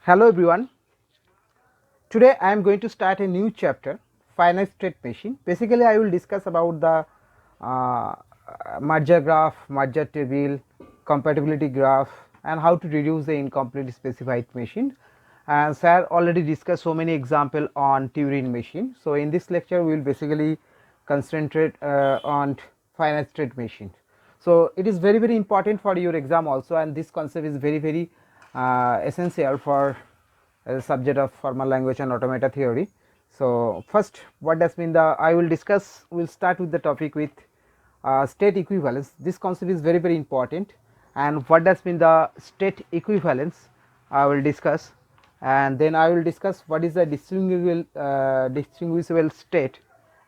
Hello everyone. Today I am going to start a new chapter, finite state machine. Basically, I will discuss about the uh, merger graph, merger table, compatibility graph, and how to reduce the incomplete specified machine. And sir already discussed so many example on Turing machine. So in this lecture, we will basically concentrate on finite state machine. So it is very important for your exam also, and this concept is very essential for as a subject of formal language and automata theory. So first, what does mean the I will discuss. We'll start with the topic with state equivalence. This concept is very important, and what does mean the state equivalence I will discuss, and then I will discuss what is the distinguishable state,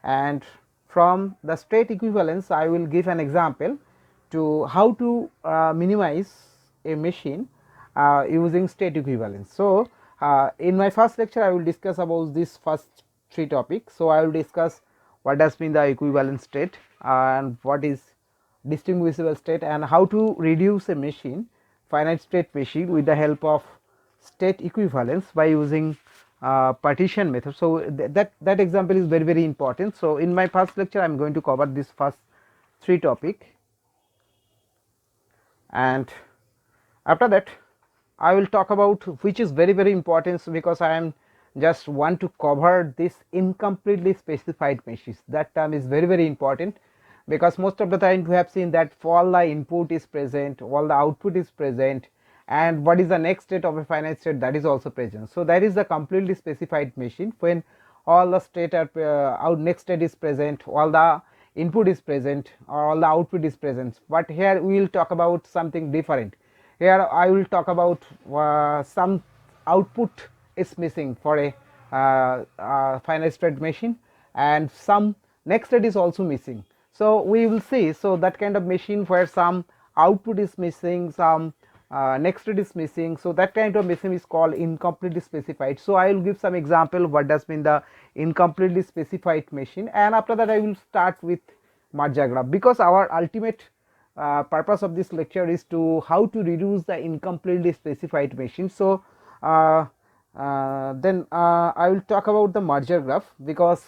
and from the state equivalence I will give an example to how to minimize a machine using state equivalence. So in my first lecture I will discuss about this first three topics. So I will discuss what does mean the equivalent state and what is distinguishable state and how to reduce a machine, finite state machine, with the help of state equivalence by using partition method. So that example is very important. So in my first lecture I am going to cover this first three topic, and after that I will talk about which is very important. So because I am just want to cover this incompletely specified machines, that term is very important, because most of the time we have seen that all the input is present, all the output is present, and what is the next state of a finite state, that is also present. So that is the completely specified machine when all the state are out next state is present, all the input is present, or all the output is present. But here we will talk about something different. Here I will talk about some output is missing for a finite state machine, and some next state is also missing. So we will see, so that kind of machine where some output is missing, some next state is missing, so that kind of machine is called incompletely specified. So I will give some example what does mean the incompletely specified machine, and after that I will start with merger graph, because our ultimate purpose of this lecture is to how to reduce the incompletely specified machine. So then I will talk about the merger graph, because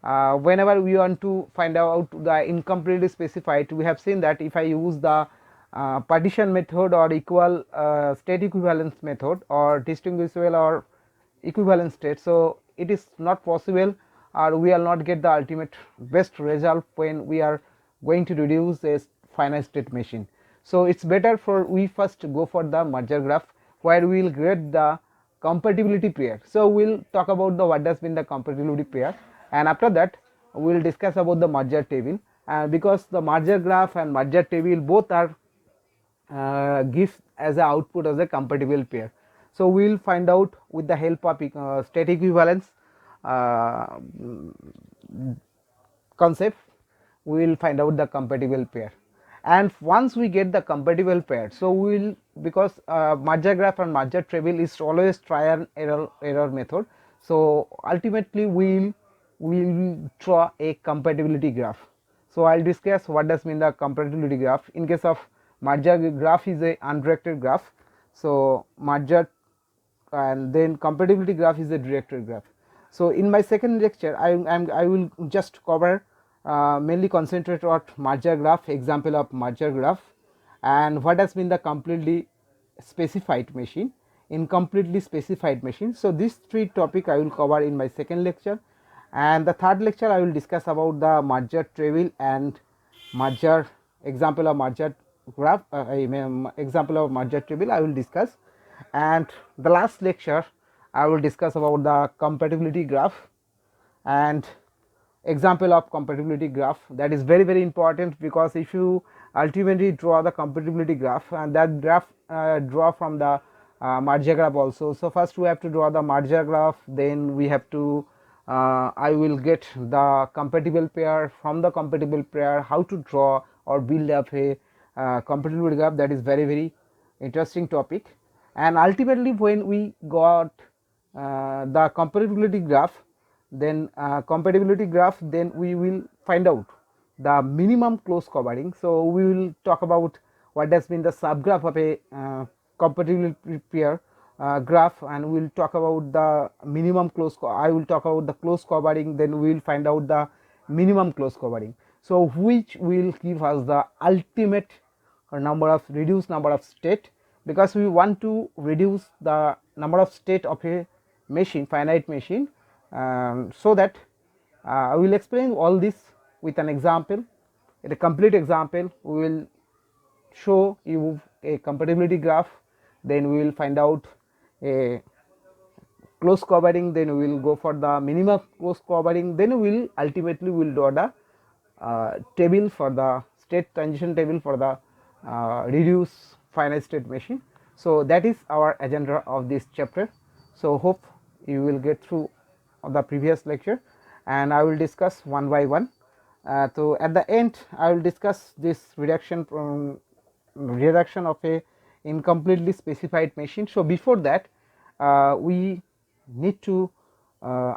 whenever we want to find out the incompletely specified, we have seen that if I use the partition method or equal state equivalence method or distinguishable or equivalent state, so it is not possible, or we will not get the ultimate best result when we are going to reduce a finite state machine. So it's better for we first go for the merger graph, where we will get the compatibility pair. So we'll talk about the what does mean the compatibility pair, and after that we will discuss about the merger table, because the merger graph and merger table both are gives as a output as a compatible pair. So we will find out with the help of state equivalence concept, we will find out the compatible pair. And once we get the compatible pair, so we will, because merger graph and merger table is always trial and error method, so ultimately we will draw a compatibility graph. So I will discuss what does mean the compatibility graph. In case of merger graph is a undirected graph, so merger, and then compatibility graph is a directed graph. So in my second lecture I will just cover mainly concentrate on merger graph, example of merger graph, and what has been the completely specified machine, incompletely specified machine. So these three topic I will cover in my second lecture, and the third lecture I will discuss about the merger table and merger example of merger graph, example of merger table I will discuss, and the last lecture I will discuss about the compatibility graph and example of compatibility graph. That is very important, because if you ultimately draw the compatibility graph, and that graph draw from the merger graph also. So first we have to draw the merger graph, then we have to I will get the compatible pair, from the compatible pair how to draw or build up a compatibility graph. That is very interesting topic. And ultimately when we got the compatibility graph, then compatibility graph, then we will find out the minimum close covering. So we will talk about what has been the subgraph of a compatibility pair, graph, and we will talk about the minimum close I will talk about the close covering, then we will find out the minimum close covering. So which will give us the ultimate reduced number of state, because we want to reduce the number of state of a machine, finite machine. So that I will explain all this with an example, a complete example. We will show you a compatibility graph, then we will find out a close covering, then we will go for the minimum close covering, then we will ultimately will draw the table for the state transition table for the reduced finite state machine. So that is our agenda of this chapter. So hope you will get through the previous lecture, and I will discuss one by one. So at the end I will discuss this reduction of a incompletely specified machine. So before that we need to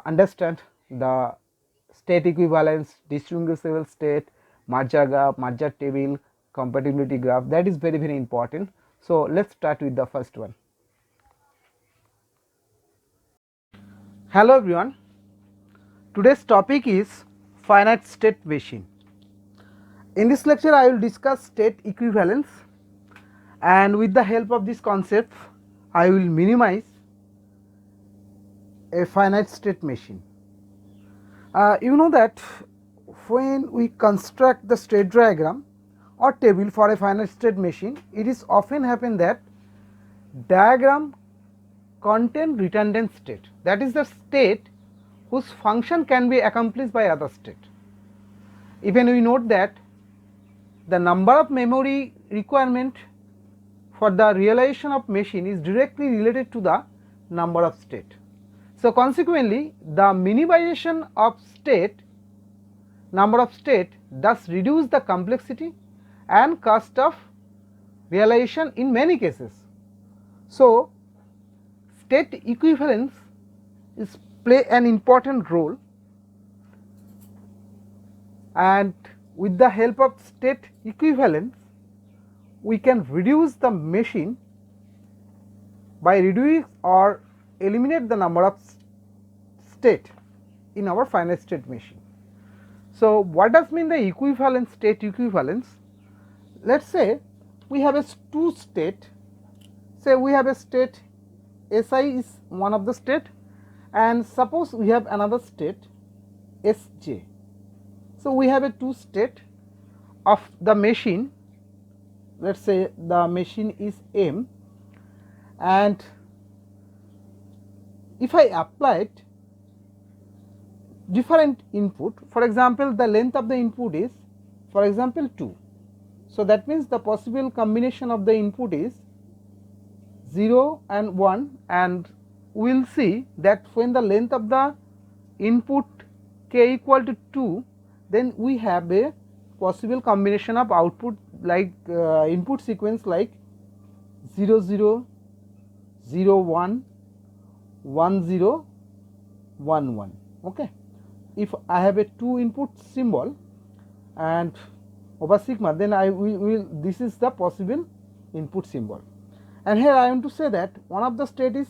understand the state equivalence, distinguishable state, merger graph, merger table, compatibility graph. That is very very important. So let's start with the first one. Hello everyone, today's topic is finite state machine. In this lecture I will discuss state equivalence, and with the help of this concept I will minimize a finite state machine. You know that when we construct the state diagram or table for a finite state machine, it is often happen that diagram contain redundant state, that is the state whose function can be accomplished by other state. Even we note that the number of memory requirement for the realization of machine is directly related to the number of state. So consequently the minimization of state, number of state, thus reduce the complexity and cost of realization in many cases. So state equivalence is play an important role, and with the help of state equivalence we can reduce the machine by reduce or eliminate the number of state in our finite state machine. So what does mean the equivalent state equivalence? Let's say we have a two state, say we have a state Si is one of the state, and suppose we have another state Sj. So we have a two state of the machine, let's say the machine is M, and if I applied different input, for example the length of the input is for example 2. So that means the possible combination of the input is 0 and 1, and we will see that when the length of the input k equal to 2, then we have a possible combination of output like input sequence like 0 0, 0 1, 1 0, 1 1. Okay. If I have a 2 input symbol and over sigma, then I will this is the possible input symbol. And here I want to say that one of the state is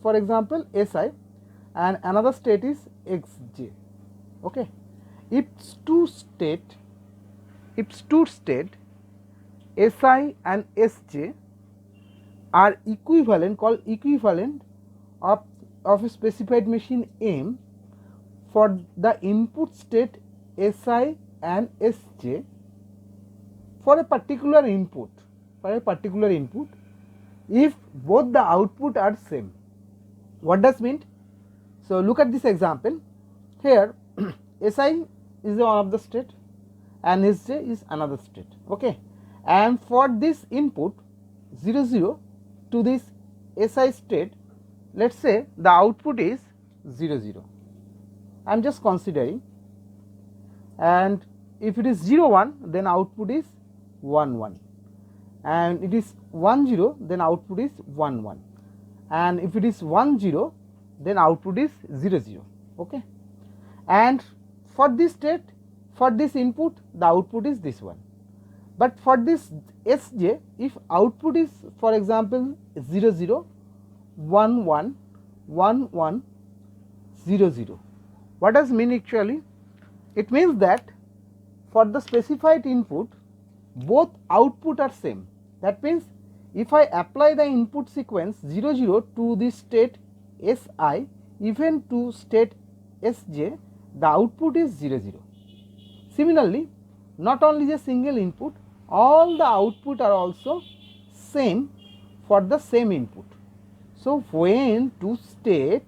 for example Si and another state is Xj. Okay. If two state Si and Sj are equivalent, called equivalent of a specified machine M, for the input state Si and Sj for a particular input, if both the output are same. What does mean? So look at this example. Here Si is one of the state and Sj is another state. Okay, and for this input 0 0 to this Si state, let's say the output is 0 0. I am just considering, and if it is 0 1, then output is 1 1, and it is 1 0, then output is 1 1, and if it is 1 0, then output is 0 0. Okay, and for this state, for this input, the output is this one. But for this Sj, if output is for example 0 0 1 1 1 1 0 0. What does mean actually? It means that for the specified input both output are same. That means if I apply the input sequence 0 0 to the state Si even to state Sj, the output is 0 0. Similarly, not only the single input, all the output are also same for the same input. So when to state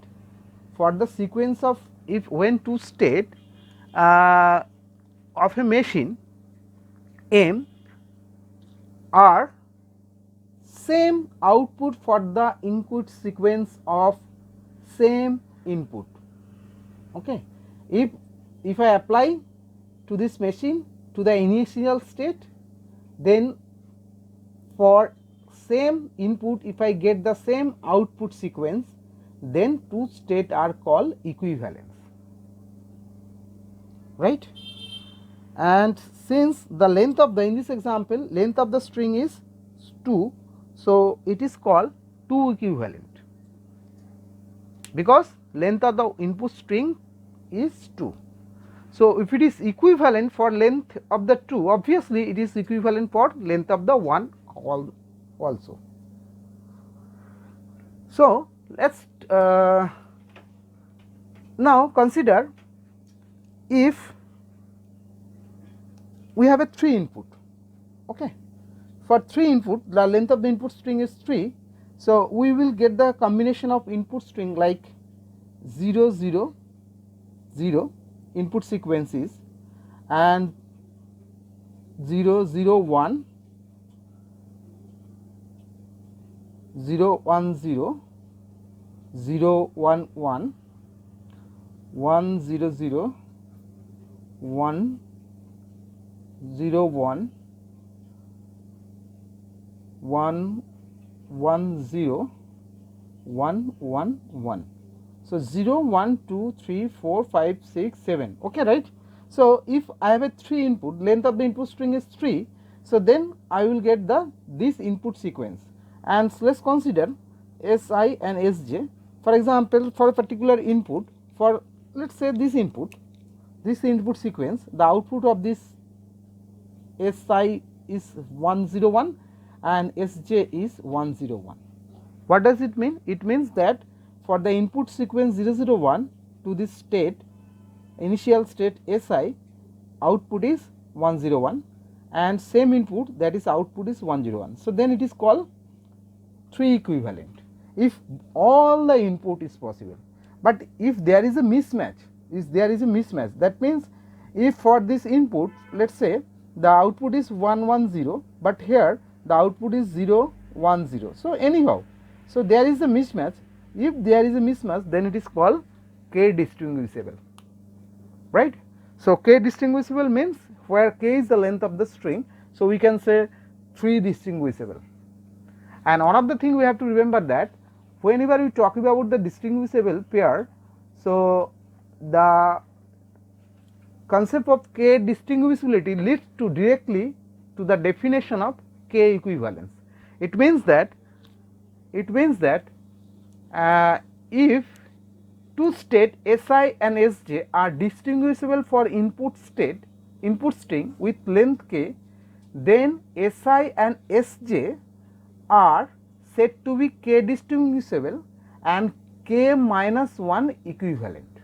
for the sequence of when to state of a machine M are same output for the input sequence of same input. Okay. If I apply to this machine to the initial state, then for same input if I get the same output sequence, then two states are called equivalence, right. And since the length of the, in this example, length of the string is 2, so it is called 2 equivalent, because length of the input string is 2. So if it is equivalent for length of the 2, obviously it is equivalent for length of the 1 also. So let us now consider if we have a 3 input. Okay. For 3 input, the length of the input string is 3. So we will get the combination of input string like 0 0 0 input sequences and 0 0 1 0 1 0 0 1 1 1 0 0 1 0 1 1 1 0 1 1 1. So 0 1 2 3 4 5 6 7. Okay, right. So if I have a 3 input, length of the input string is 3, so then I will get this input sequence. And so let us consider Si and Sj. For example, for a particular input, for let us say this input sequence, the output of this Si is 101 and Sj is 101. What does it mean? It means that for the input sequence 001 to this state, initial state Si, output is 101 and same input, that is output is 101. So then it is called 3 equivalent if all the input is possible. But if there is a mismatch, that means if for this input, let us say the output is 110, but here the output is 010. So anyhow, so there is a mismatch. If there is a mismatch, then it is called k distinguishable, right. So k distinguishable means where k is the length of the string, so we can say 3 distinguishable. And one of the thing we have to remember that whenever we talk about the distinguishable pair, so the concept of k distinguishability leads to directly to the definition of k equivalence. It means that if two state Si and Sj are distinguishable for input string with length k, then Si and Sj are said to be k distinguishable and k minus 1 equivalent.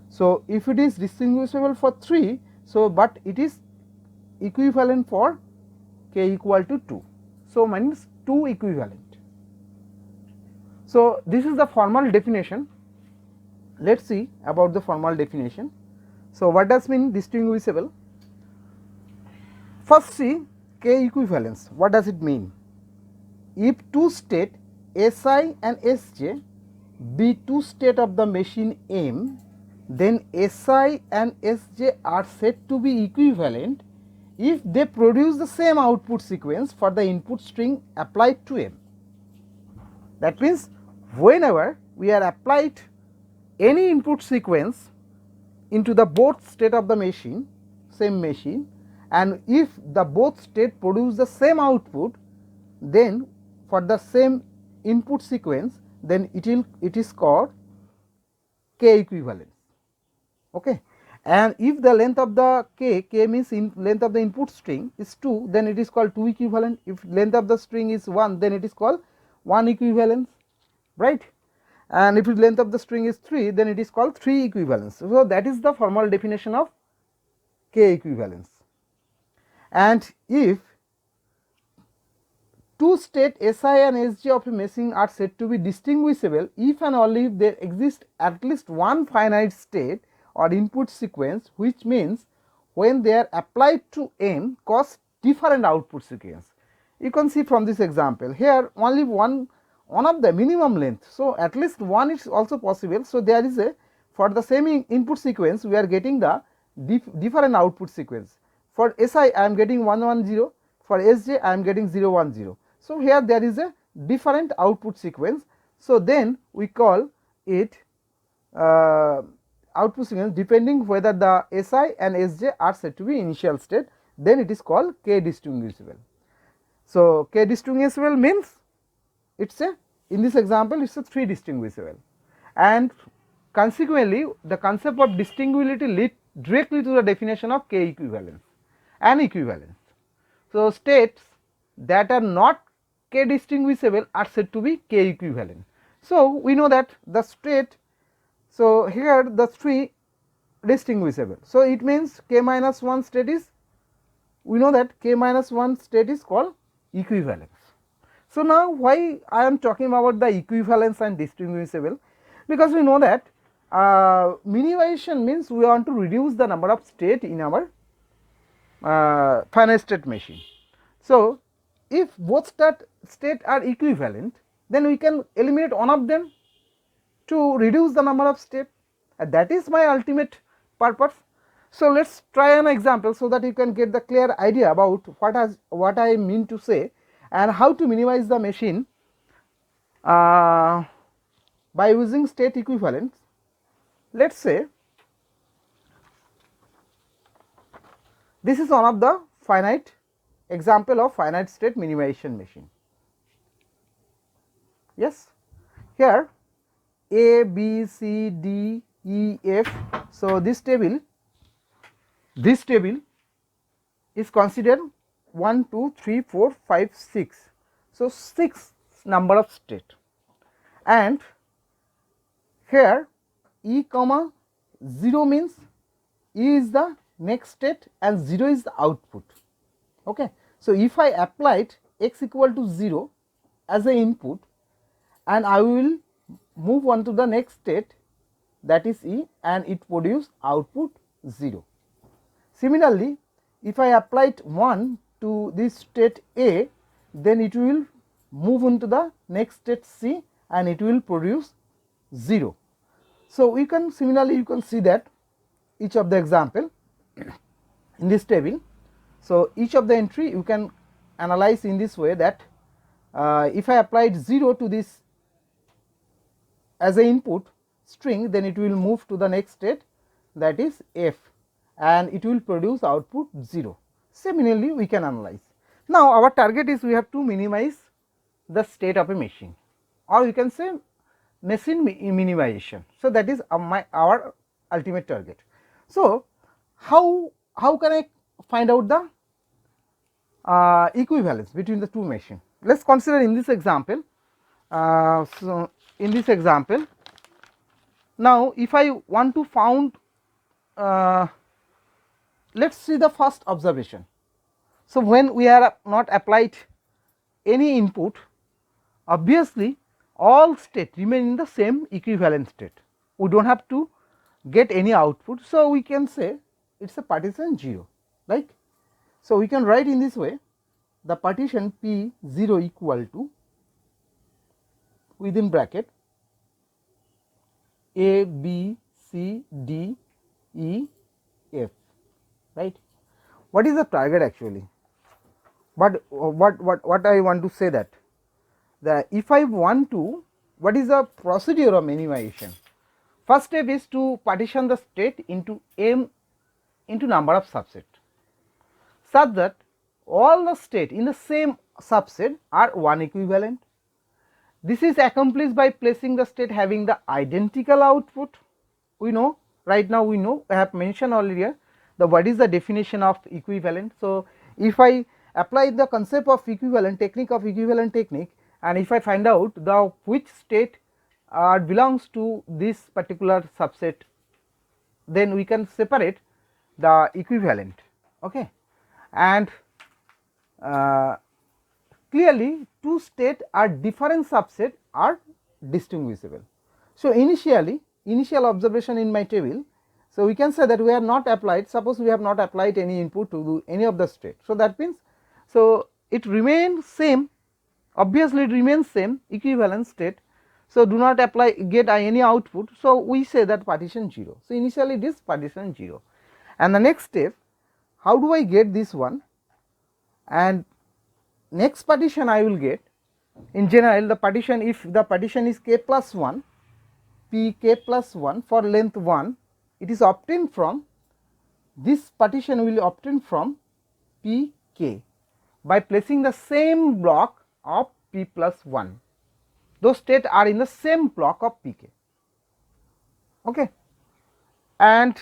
So if it is distinguishable for 3, so but it is equivalent for k equal to 2, so means 2 equivalent. So this is the formal definition. Let us see about the formal definition. So what does mean distinguishable? First see k equivalence. What does it mean? If two state Si and Sj be two state of the machine M, then Si and Sj are said to be equivalent if they produce the same output sequence for the input string applied to M. That means whenever we are applied any input sequence into the both state of the machine, same machine, and if the both state produce the same output, then for the same input sequence, then it is called k equivalence. Okay. And if the length of the k means length of the input string is 2, then it is called 2 equivalent. If length of the string is 1, then it is called 1 equivalence, right. And if length of the string is 3, then it is called 3 equivalence. So that is the formal definition of k equivalence. And if two state Si and Sj of a machine are said to be distinguishable if and only if there exists at least one finite state or input sequence, which means when they are applied to M cause different output sequence. You can see from this example here only one of the minimum length. So, at least one is also possible. So, there is a for the same input sequence we are getting the different output sequence. For Si I am getting 110, for Sj I am getting 010. So, here there is a different output sequence. So, then we call it output sequence depending whether the Si and Sj are said to be initial state, then it is called k distinguishable. So, k distinguishable means it is a, in this example it is a 3 distinguishable, and consequently the concept of distinguishability lead directly to the definition of k equivalence and equivalence. So, states that are not k distinguishable are said to be k equivalent. So, we know that the state, so here the 3 distinguishable. So, it means k minus 1 state is, we know that k minus 1 state is called equivalence. So, now why I am talking about the equivalence and distinguishable, because we know that minimization means we want to reduce the number of state in our finite state machine. So, if both state are equivalent, then we can eliminate one of them to reduce the number of state, and that is my ultimate purpose. So, let us try an example so that you can get the clear idea about what I mean to say and how to minimize the machine by using state equivalence. Let us say this is one of the finite example of finite state minimization machine. Yes, here A, B, C, D, E, F. So, this table is considered 1, 2, 3, 4, 5, 6. So, 6 number of state, and here E comma 0 means E is the next state and 0 is the output. Okay. So, if I applied x equal to 0 as a input and I will move on to the next state, that is E, and it produce output 0. Similarly, if I applied 1 to this state A, then it will move on to the next state C and it will produce 0. So, we can similarly you can see that each of the example in this table. So, each of the entry you can analyze in this way that if I applied 0 to this as a input string, then it will move to the next state, that is F, and it will produce output 0. Similarly, we can analyze. Now, our target is we have to minimize the state of a machine, or you can say machine minimization. So, that is our ultimate target. So, how can I find out the equivalence between the two machines? Let us consider in this example. So, in this example, now if I want to found, let us see the first observation. So, when we are not applied any input, obviously all state remain in the same equivalent state. We do not have to get any output. So, we can say it is a partition 0, like. So, we can write in this way, the partition P 0 equal to within bracket A, B, C, D, E, F, right. What is the target actually? But what I want to say that if I want to, what is the procedure of minimization? First step is to partition the state into M into number of subset, such that all the state in the same subset are 1 equivalent, This is accomplished by placing the state having the identical output. We know, right now we know, I have mentioned earlier the what is the definition of equivalent. So if I apply the concept of equivalent technique, and if I find out the which state belongs to this particular subset, then we can separate the equivalent. Okay, and clearly two state are different subset are distinguishable. So initial observation in my table, so we can say that we have not applied, suppose we have not applied any input to any of the state. So that means, so it remains same, obviously it remains same equivalent state. So do not apply get any output, so we say that partition 0. So initially it is partition 0, and the next step, how do I get this one, and next partition I will get, in general the partition, if the partition is k plus 1, p k plus 1 for length 1, it is obtained from, this partition will obtain from p k by placing the same block of p plus 1. Those states are in the same block of p k. Okay. And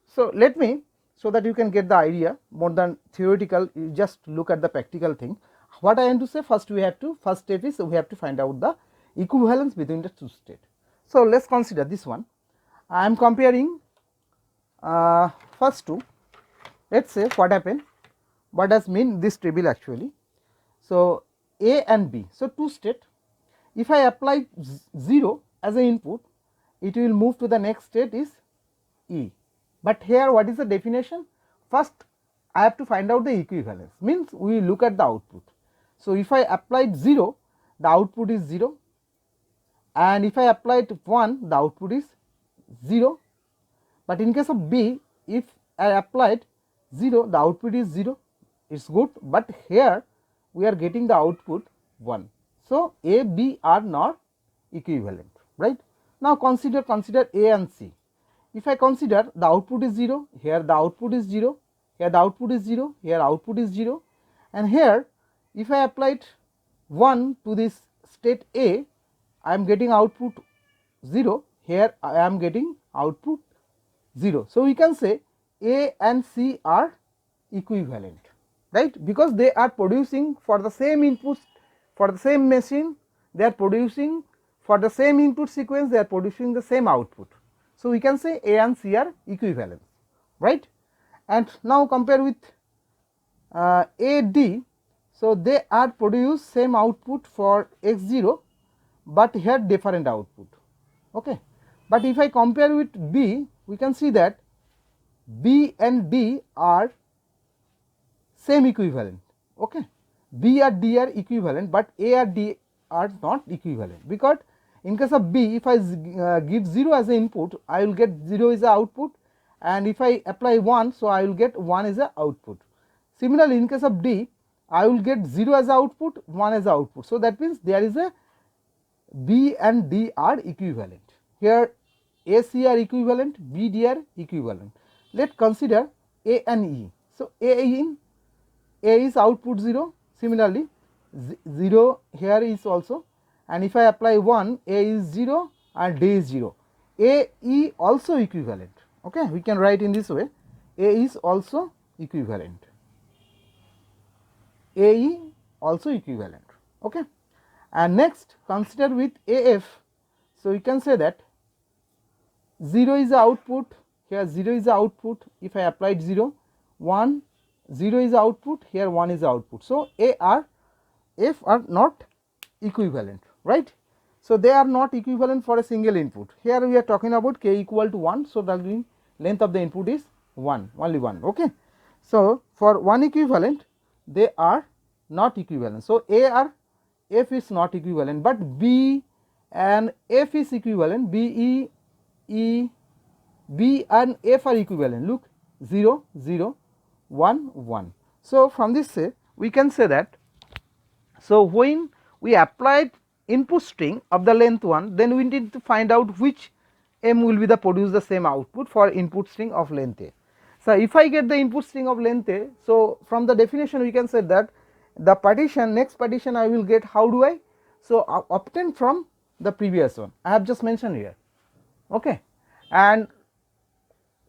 so let me, so that you can get the idea more than theoretical, you just look at the practical thing. What I am to say, first we have to, first step is we have to find out the equivalence between the two states. So let us consider this one. I am comparing first two. Let us say what happened, what does mean this table actually. So A and B, so two state, if I apply 0 as an input, it will move to the next state is E. But here what is the definition? First I have to find out the equivalence, means we look at the output. So if I applied 0, the output is 0, and if I applied 1, the output is 0. But in case of B, if I applied 0, the output is 0, it is good, but here we are getting the output 1. So A, B are not equivalent, right? Now consider A and C. If I consider the output is 0, here the output is 0, here the output is 0, here output is 0, and here if I applied 1 to this state A, I am getting output 0, here I am getting output 0. So we can say A and C are equivalent, right, because they are producing for the same inputs, for the same machine, they are producing for the same input sequence, they are producing the same output. So we can say A and C are equivalent, right. And now compare with A, D. So they are produce same output for x0, but here different output. Okay. But if I compare with B, we can see that B and D are same equivalent. Okay. B or D are equivalent, but A or D are not equivalent, because in case of B, if I give 0 as an input, I will get 0 as the output, and if I apply 1, so I will get 1 as the output. Similarly, in case of D, I will get 0 as output, 1 as output. So that means there is a B and D are equivalent. Here A, C are equivalent, B, D are equivalent. Let us consider A and E. So A is output 0, similarly 0 here is also, and if I apply 1, A is 0 and D is 0. A, E also equivalent. Okay, we can write in this way, A is also equivalent. AE also equivalent. Okay. And next consider with AF. So we can say that 0 is the output, here 0 is the output, if I applied 0, 1, 0 is the output, here 1 is the output. So A are, F are not equivalent, right. So they are not equivalent for a single input. Here we are talking about k equal to 1, so that means length of the input is 1, only 1. Okay. So for one equivalent, they are not equivalent. So A or F is not equivalent, but B and F is equivalent. B and F are equivalent. Look, 0, 0, 1, 1. So from this say we can say that, so when we applied input string of the length 1, then we need to find out which M will be the produce the same output for input string of length A. So if I get the input string of length A, so from the definition we can say that the partition, next partition I will get, how do I? So obtained from the previous one I have just mentioned here, okay, and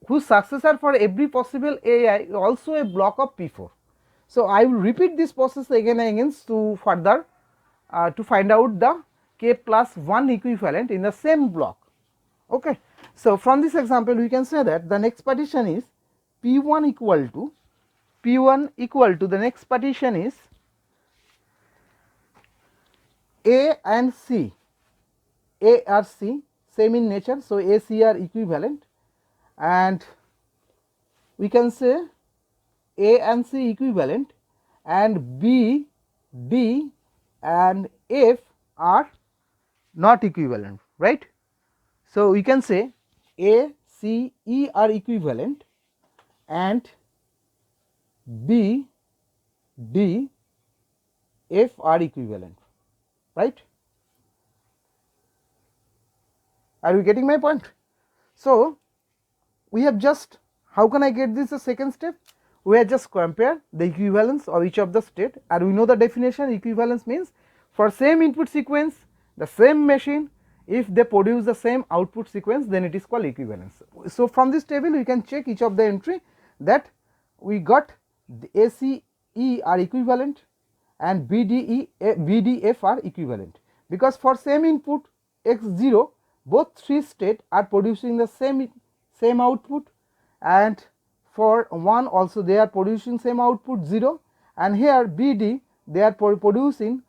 whose successor for every possible AI is also a block of P4. So I will repeat this process again and again to further to find out the k plus 1 equivalent in the same block. Okay. So from this example we can say that the next partition is P1 equal to the next partition is A and C. A or C same in nature, so A, C are equivalent, and we can say A and C equivalent, and B, D and F are not equivalent, right. So we can say A, C, E are equivalent and B, D, F are equivalent, right. Are you getting my point? So we have just, how can I get this a second step? We have just compare the equivalence of each of the state, and we know the definition. Equivalence means for same input sequence, the same machine, if they produce the same output sequence, then it is called equivalence. So from this table we can check each of the entry that we got the ACE are equivalent and BDF are equivalent, because for same input x0 both three state are producing the same output, and for 1 also they are producing same output 0, and here BD they are producing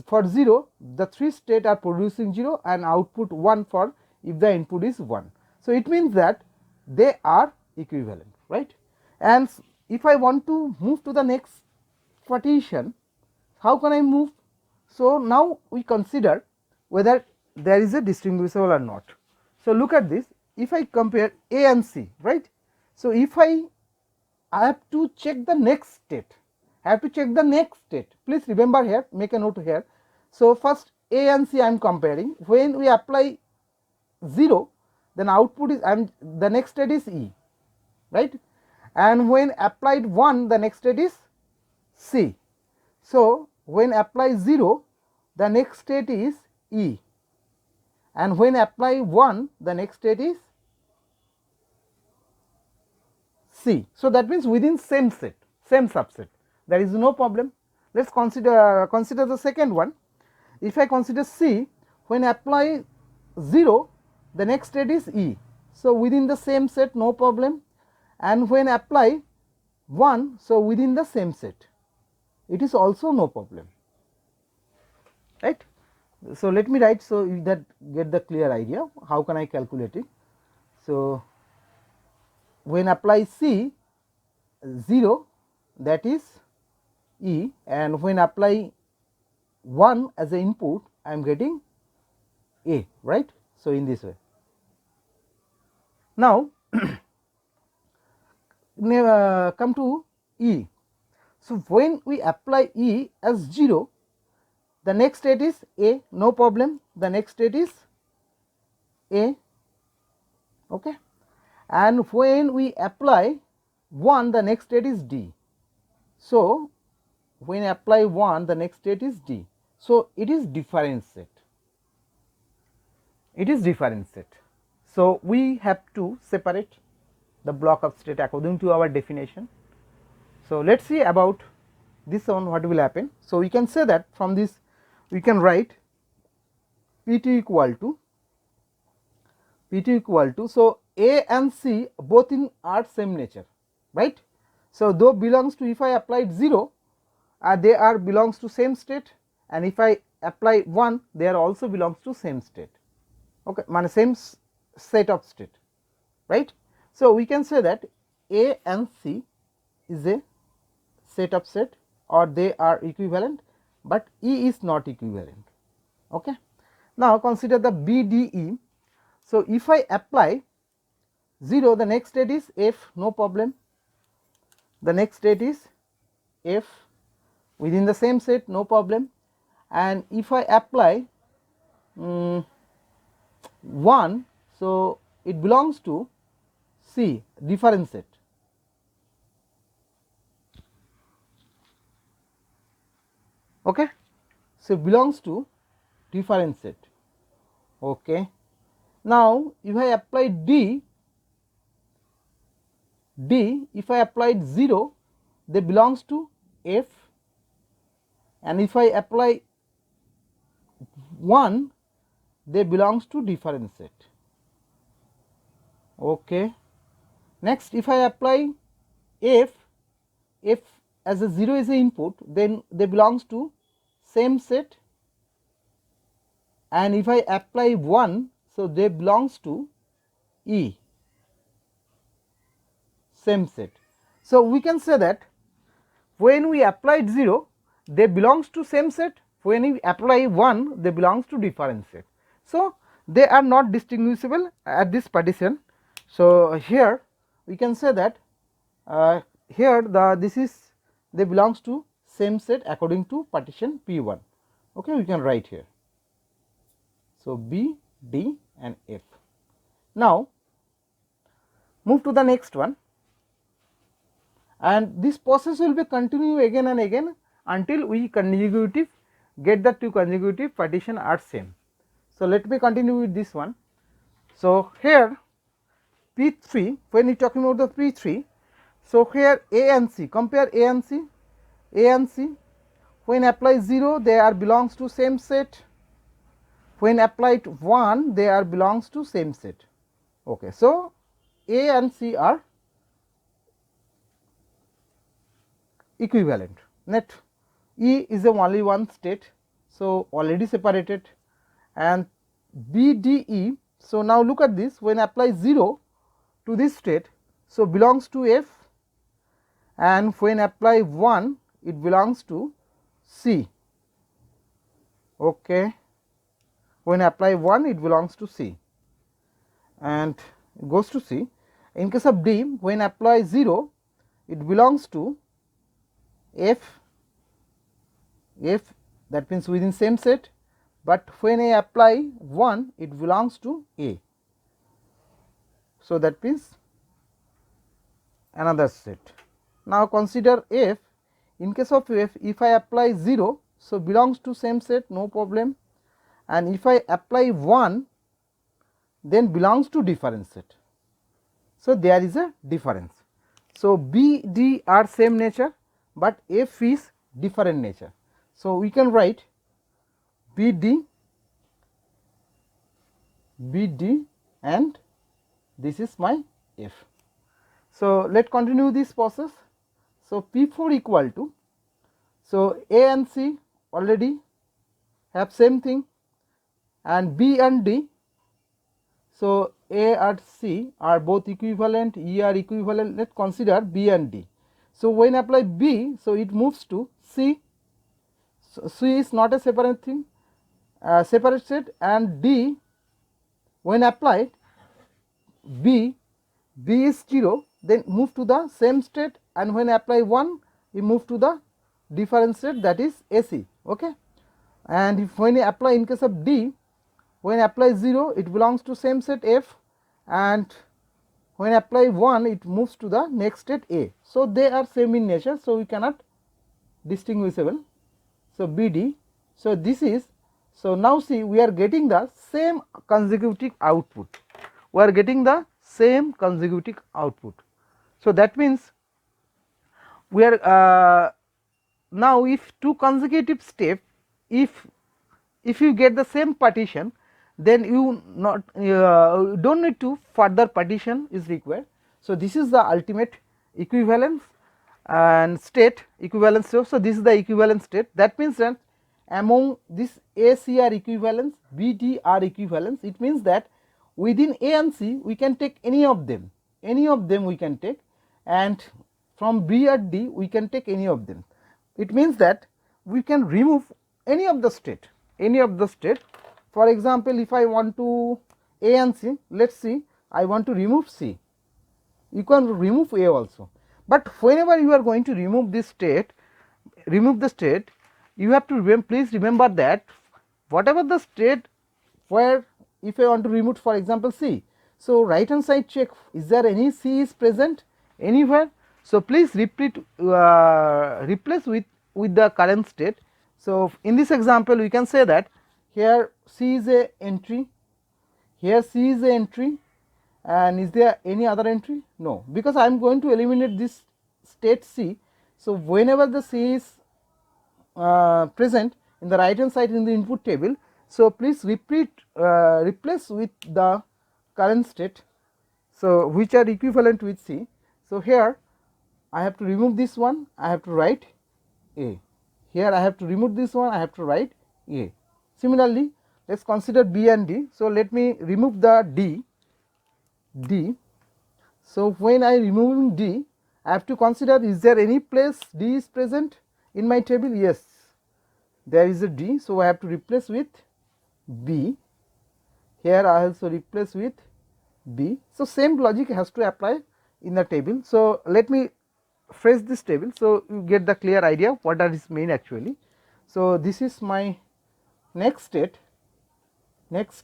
for 0 the three state are producing 0 and output 1 for if the input is 1. So it means that they are equivalent, right. And if I want to move to the next partition, how can I move? So now we consider whether there is a distinguishable or not. So look at this, if I compare A and C, right. So if I have to check the next state, please remember here, make a note here. So first A and C I am comparing. When we apply 0, then output is the next state is E, right, and when applied 1 the next state is C. So when apply 0 the next state is E, and when apply 1 the next state is C. So that means within same set, same subset, there is no problem. Let us consider the second one. If I consider C, when apply 0 the next state is E. So within the same set, no problem, and when apply 1, so within the same set, it is also no problem, right. So let me write, so you that get the clear idea how can I calculate it. So when apply C 0, that is E, and when apply 1 as a input I am getting A, right. So in this way. Now come to E. So when we apply E as 0, the next state is A, no problem, the next state is A, okay, and when we apply 1 the next state is D. So when apply 1 the next state is D. So it is different set, it is different set. So we have to separate the block of state according to our definition. So let us see about this one what will happen. So we can say that from this we can write P2 equal to, so A and C both in are same nature, right. So though belongs to, if I applied 0 they are belongs to same state, and if I apply 1 they are also belongs to same state, okay, mean same set of state, right. So we can say that A and C is a set of set, or they are equivalent, but E is not equivalent, okay. Now consider the BDE. So if I apply 0 the next state is F, no problem, the next state is F within the same set, no problem, and if I apply 1, so it belongs to C, different set, okay. So it belongs to differentiate. Okay. Now if I apply D, if I applied 0, they belongs to F, and if I apply 1, they belongs to differentiate. Okay. Next, if I apply F as a 0 is a input, then they belongs to same set, and if I apply 1, so they belongs to E, same set. So we can say that when we applied 0, they belongs to same set, when we apply 1, they belongs to different set. So they are not distinguishable at this partition. So here we can say that here this is, they belongs to same set according to partition P1. Okay, we can write here. So B, D and F. Now move to the next one, and this process will be continue again and again until we consecutive get the two consecutive partition are same. So let me continue with this one. So here P3, when we talking about the P3, so here A and C, compare A and C, when apply 0, they are belongs to same set, when applied 1, they are belongs to same set. Okay, so A and C are equivalent. Net E is a only one state, so already separated, and B, D, E. So now look at this, when apply 0 to this state, so belongs to F, and when apply 1, it belongs to C. Okay, when apply 1, it belongs to C and goes to C. In case of D, when apply 0, it belongs to F, that means within same set, but when I apply 1, it belongs to A. So that means another set. Now consider F. In case of F, if I apply 0, so belongs to same set, no problem, and if I apply 1, then belongs to different set. So there is a difference. So B, D are same nature, but F is different nature. So we can write B, D, and this is my F. So let continue this process. So P4 equal to, so A and C already have same thing, and B and D, so A and C are both equivalent, E are equivalent. Let us consider B and D. So when apply B, so it moves to C. So C is not a separate thing, separate set, and D, when applied B is 0, then move to the same state, and when apply 1, you move to the different state, that is AC. Okay, and if when you apply in case of D, when apply 0, it belongs to same set F, and when apply 1, it moves to the next state A. So they are same in nature, so we cannot distinguishable. So BD, so this is, so now see, we are getting the same consecutive output, we are getting the same consecutive output. So that means we are now if two consecutive step, if you get the same partition, then you not don't need to further partition is required. So this is the ultimate equivalence and state equivalence. So this is the equivalent state. That means that among this A, C are equivalence, B, D are equivalence. It means that within A and C we can take any of them we can take, and from B or D we can take any of them. It means that we can remove any of the state, For example, if I want to A and C, let us see, I want to remove C, you can remove A also, but whenever you are going to remove this state, you have to please remember that whatever the state where, if I want to remove for example C, so right hand side check, is there any C is present anywhere? So please replace with the current state. So in this example we can say that here C is a entry, here C is a entry, and is there any other entry? No, because I am going to eliminate this state C. So, whenever the C is present in the right hand side in the input table, so please replace with the current state, so which are equivalent with C. So, here I have to remove this one, I have to write A. Here I have to remove this one, I have to write A. Similarly, let us consider B and D. So, let me remove the D. So, when I remove D, I have to consider, is there any place D is present in my table? Yes, there is a D. So, I have to replace with B. Here I also replace with B. So, same logic has to apply in the table. So, let me phrase this table. So, you get the clear idea what does this mean actually. So, this is my next state Z,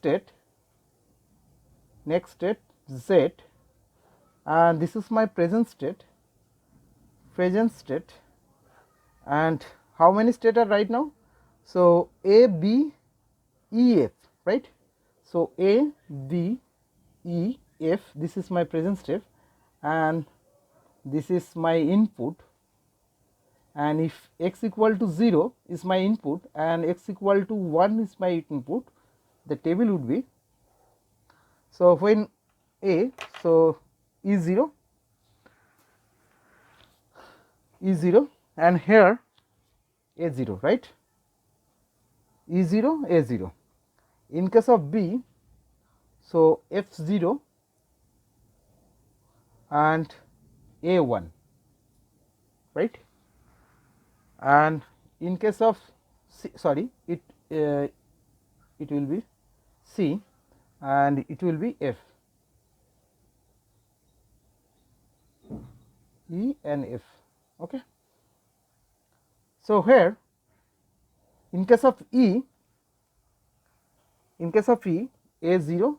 and this is my present state, and how many states are right now? So, A, B, E, F, right. So, A, B, E, F, this is my present state, and this is my input, and if x equal to 0 is my input and x equal to 1 is my input, the table would be, so when A, so E0, and here A0, right, E0, A0. In case of B, so F0 and A1, right, and in case of C, sorry, it will be C and it will be F, E and F. Okay. So, here in case of E, A0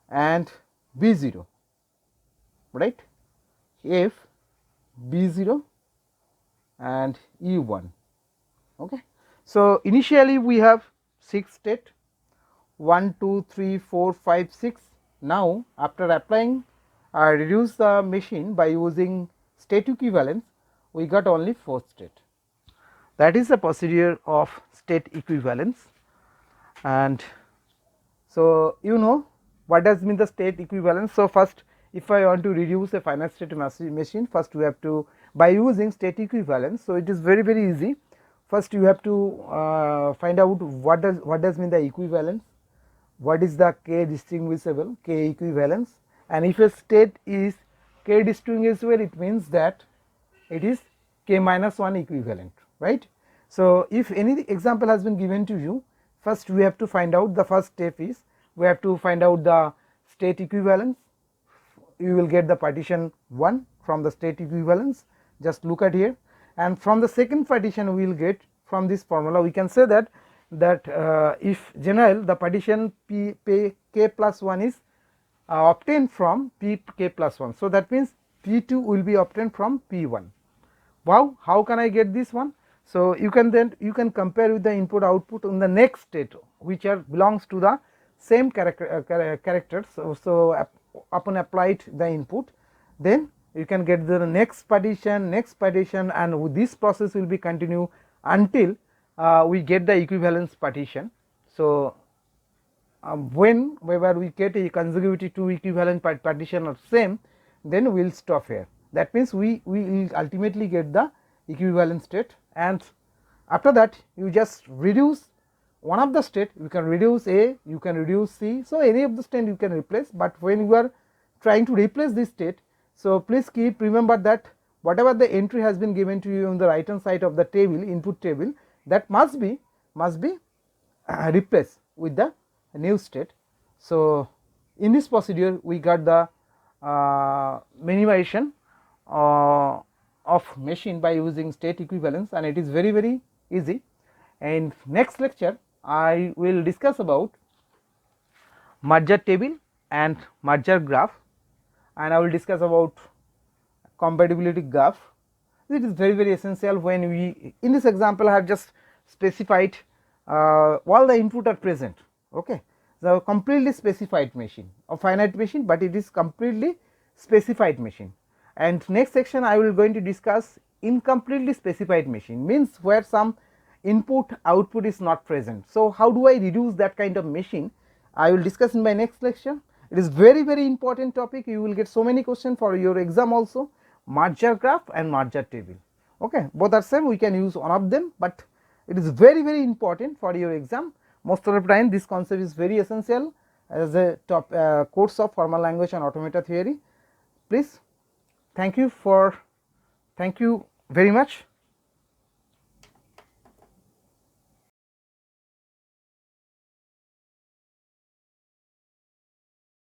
and B0, right, F, B0 and E1. Okay. So, initially we have 6 state, 1, 2, 3, 4, 5, 6. Now, after applying reduce the machine by using state equivalence, we got only 4 state. That is the procedure of state equivalence. And so, you know what does mean the state equivalence. So, first if I want to reduce a finite state machine, first we have to, by using state equivalence. So, it is very easy. First you have to find out what does mean the equivalence, what is the k distinguishable, k equivalence, and if a state is k distinguishable, it means that it is k minus 1 equivalent, right. So, if any example has been given to you, first we have to find out, the first step is we have to find out the state equivalence. You will get the partition 1 from the state equivalence, just look at here, and from the second partition we will get from this formula. We can say that if general the partition p k plus 1 is obtained from p k plus 1. So, that means p2 will be obtained from p1. Wow, how can I get this one? So, you can compare with the input output in the next state which belongs to the same characters. So, upon applied the input, then you can get the next partition, and this process will be continue until we get the equivalence partition. So, whenever we get a consecutive 2 equivalent partition or same, then we will stop here. That means we will ultimately get the equivalent state, and after that you just reduce one of the state. You can reduce A, you can reduce C. So, any of the state you can replace, but when you are trying to replace this state, so please remember that whatever the entry has been given to you on the right hand side of the table, input table, that must be replaced with the new state. So, in this procedure we got the minimization of machine by using state equivalence, and it is very easy. And next lecture I will discuss about merger table and merger graph, and I will discuss about compatibility graph. It is very essential when we, in this example I have just specified all the input are present. Okay, the completely specified machine, a finite machine, but it is completely specified machine. And next section I will going to discuss incompletely specified machine, means where some input output is not present. So how do I reduce that kind of machine? I will discuss in my next lecture. It is very important topic. You will get so many questions for your exam also. Merger graph and merger table. Okay, both are same, we can use one of them, but it is very important for your exam. Most of the time this concept is very essential as a top course of formal language and automata theory. Please, thank you very much.